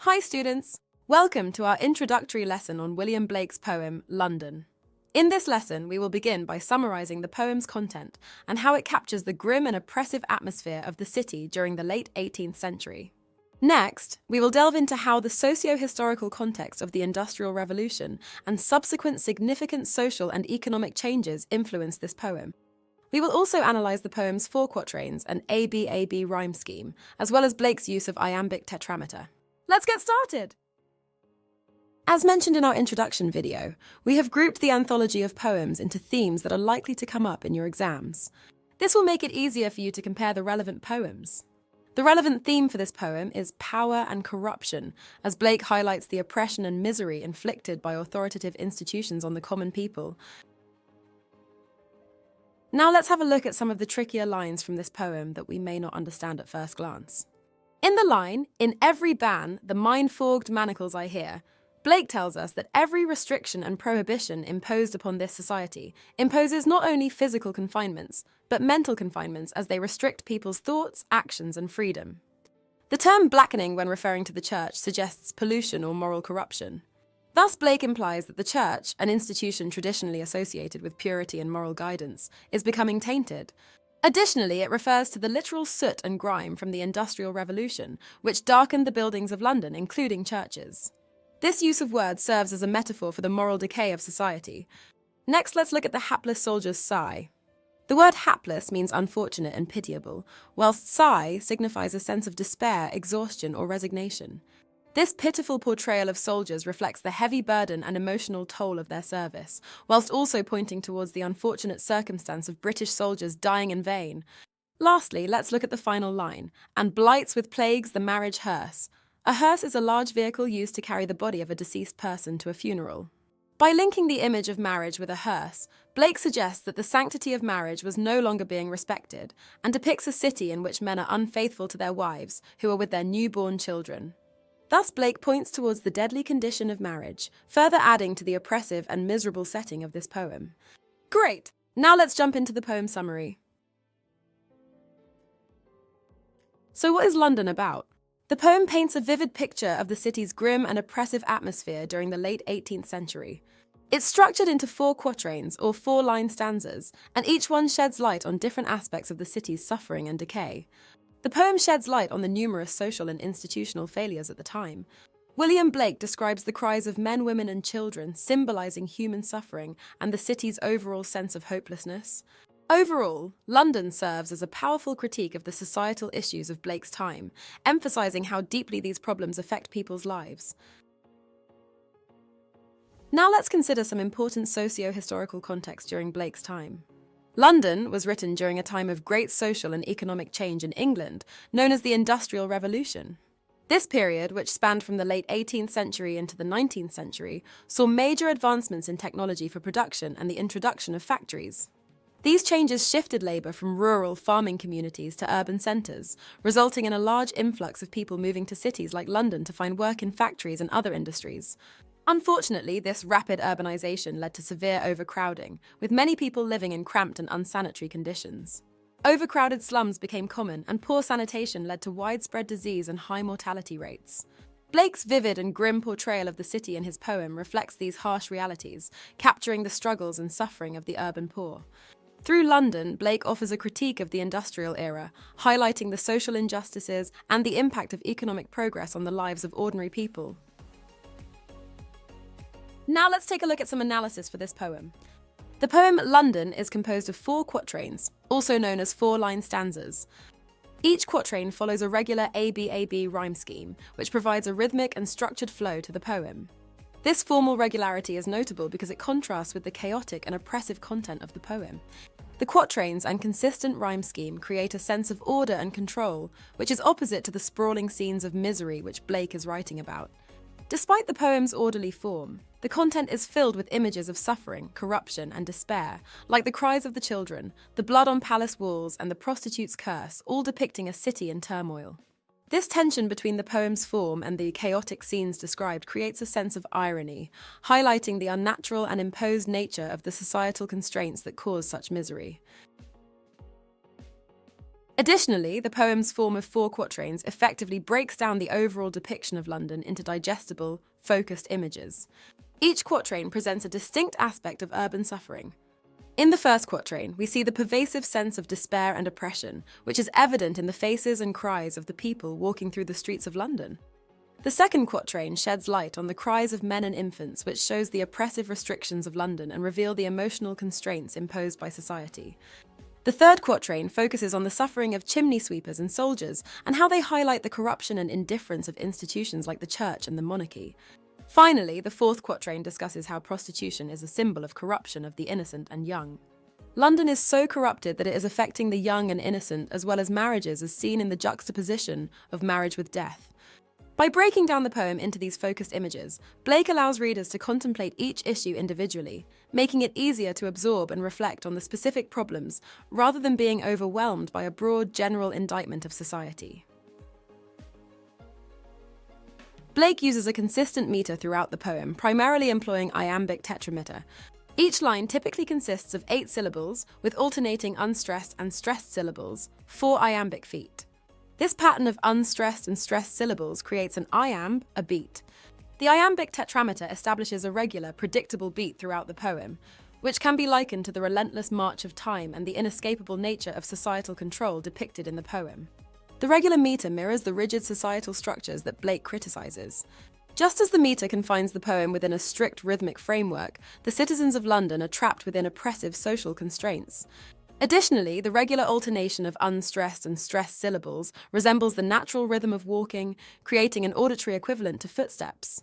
Hi students! Welcome to our introductory lesson on William Blake's poem, London. In this lesson, we will begin by summarising the poem's content and how it captures the grim and oppressive atmosphere of the city during the late 18th century. Next, we will delve into how the socio-historical context of the Industrial Revolution and subsequent significant social and economic changes influenced this poem. We will also analyse the poem's 4 quatrains and ABAB rhyme scheme, as well as Blake's use of iambic tetrameter. Let's get started! As mentioned in our introduction video, we have grouped the anthology of poems into themes that are likely to come up in your exams. This will make it easier for you to compare the relevant poems. The relevant theme for this poem is power and corruption, as Blake highlights the oppression and misery inflicted by authoritative institutions on the common people. Now let's have a look at some of the trickier lines from this poem that we may not understand at first glance. In the line, "In every ban, the mind-fogged manacles I hear," Blake tells us that every restriction and prohibition imposed upon this society imposes not only physical confinements, but mental confinements as they restrict people's thoughts, actions, and freedom. The term blackening when referring to the church suggests pollution or moral corruption. Thus, Blake implies that the church, an institution traditionally associated with purity and moral guidance, is becoming tainted. Additionally, it refers to the literal soot and grime from the Industrial Revolution, which darkened the buildings of London, including churches. This use of words serves as a metaphor for the moral decay of society. Next, let's look at the hapless soldier's sigh. The word hapless means unfortunate and pitiable, whilst sigh signifies a sense of despair, exhaustion, or resignation. This pitiful portrayal of soldiers reflects the heavy burden and emotional toll of their service, whilst also pointing towards the unfortunate circumstance of British soldiers dying in vain. Lastly, let's look at the final line, "and blights with plagues the marriage hearse." A hearse is a large vehicle used to carry the body of a deceased person to a funeral. By linking the image of marriage with a hearse, Blake suggests that the sanctity of marriage was no longer being respected, and depicts a city in which men are unfaithful to their wives, who are with their newborn children. Thus, Blake points towards the deadly condition of marriage, further adding to the oppressive and miserable setting of this poem. Great! Now let's jump into the poem summary. So what is London about? The poem paints a vivid picture of the city's grim and oppressive atmosphere during the late 18th century. It's structured into 4 quatrains, or 4-line stanzas, and each one sheds light on different aspects of the city's suffering and decay. The poem sheds light on the numerous social and institutional failures at the time. William Blake describes the cries of men, women, and children, symbolizing human suffering and the city's overall sense of hopelessness. Overall, London serves as a powerful critique of the societal issues of Blake's time, emphasizing how deeply these problems affect people's lives. Now let's consider some important socio-historical context during Blake's time. London was written during a time of great social and economic change in England, known as the Industrial Revolution. This period, which spanned from the late 18th century into the 19th century, saw major advancements in technology for production and the introduction of factories. These changes shifted labour from rural farming communities to urban centres, resulting in a large influx of people moving to cities like London to find work in factories and other industries. Unfortunately, this rapid urbanisation led to severe overcrowding, with many people living in cramped and unsanitary conditions. Overcrowded slums became common, and poor sanitation led to widespread disease and high mortality rates. Blake's vivid and grim portrayal of the city in his poem reflects these harsh realities, capturing the struggles and suffering of the urban poor. Through London, Blake offers a critique of the industrial era, highlighting the social injustices and the impact of economic progress on the lives of ordinary people. Now let's take a look at some analysis for this poem. The poem London is composed of 4 quatrains, also known as 4-line stanzas. Each quatrain follows a regular ABAB rhyme scheme, which provides a rhythmic and structured flow to the poem. This formal regularity is notable because it contrasts with the chaotic and oppressive content of the poem. The quatrains and consistent rhyme scheme create a sense of order and control, which is opposite to the sprawling scenes of misery which Blake is writing about. Despite the poem's orderly form, the content is filled with images of suffering, corruption, and despair, like the cries of the children, the blood on palace walls, and the prostitute's curse, all depicting a city in turmoil. This tension between the poem's form and the chaotic scenes described creates a sense of irony, highlighting the unnatural and imposed nature of the societal constraints that cause such misery. Additionally, the poem's form of 4 quatrains effectively breaks down the overall depiction of London into digestible, focused images. Each quatrain presents a distinct aspect of urban suffering. In the first quatrain, we see the pervasive sense of despair and oppression, which is evident in the faces and cries of the people walking through the streets of London. The second quatrain sheds light on the cries of men and infants, which shows the oppressive restrictions of London and reveal the emotional constraints imposed by society. The third quatrain focuses on the suffering of chimney sweepers and soldiers and how they highlight the corruption and indifference of institutions like the church and the monarchy. Finally, the fourth quatrain discusses how prostitution is a symbol of corruption of the innocent and young. London is so corrupted that it is affecting the young and innocent, as well as marriages as seen in the juxtaposition of marriage with death. By breaking down the poem into these focused images, Blake allows readers to contemplate each issue individually, making it easier to absorb and reflect on the specific problems rather than being overwhelmed by a broad general indictment of society. Blake uses a consistent meter throughout the poem, primarily employing iambic tetrameter. Each line typically consists of 8 syllables, with alternating unstressed and stressed syllables, 4 iambic feet. This pattern of unstressed and stressed syllables creates an iamb, a beat. The iambic tetrameter establishes a regular, predictable beat throughout the poem, which can be likened to the relentless march of time and the inescapable nature of societal control depicted in the poem. The regular meter mirrors the rigid societal structures that Blake criticizes. Just as the meter confines the poem within a strict rhythmic framework, the citizens of London are trapped within oppressive social constraints. Additionally, the regular alternation of unstressed and stressed syllables resembles the natural rhythm of walking, creating an auditory equivalent to footsteps.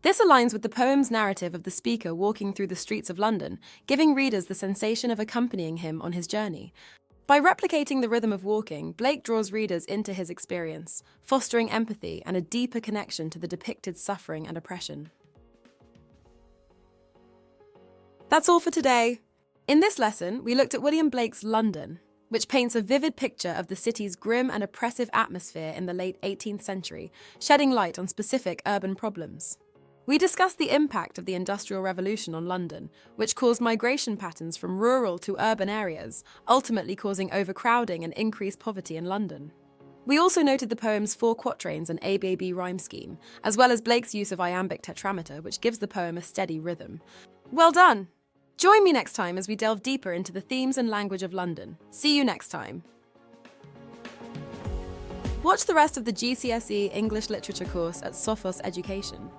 This aligns with the poem's narrative of the speaker walking through the streets of London, giving readers the sensation of accompanying him on his journey. By replicating the rhythm of walking, Blake draws readers into his experience, fostering empathy and a deeper connection to the depicted suffering and oppression. That's all for today. In this lesson, we looked at William Blake's London, which paints a vivid picture of the city's grim and oppressive atmosphere in the late 18th century, shedding light on specific urban problems. We discussed the impact of the Industrial Revolution on London, which caused migration patterns from rural to urban areas, ultimately causing overcrowding and increased poverty in London. We also noted the poem's 4 quatrains and ABAB rhyme scheme, as well as Blake's use of iambic tetrameter, which gives the poem a steady rhythm. Well done! Join me next time as we delve deeper into the themes and language of London. See you next time. Watch the rest of the GCSE English Literature course at Sophos Education.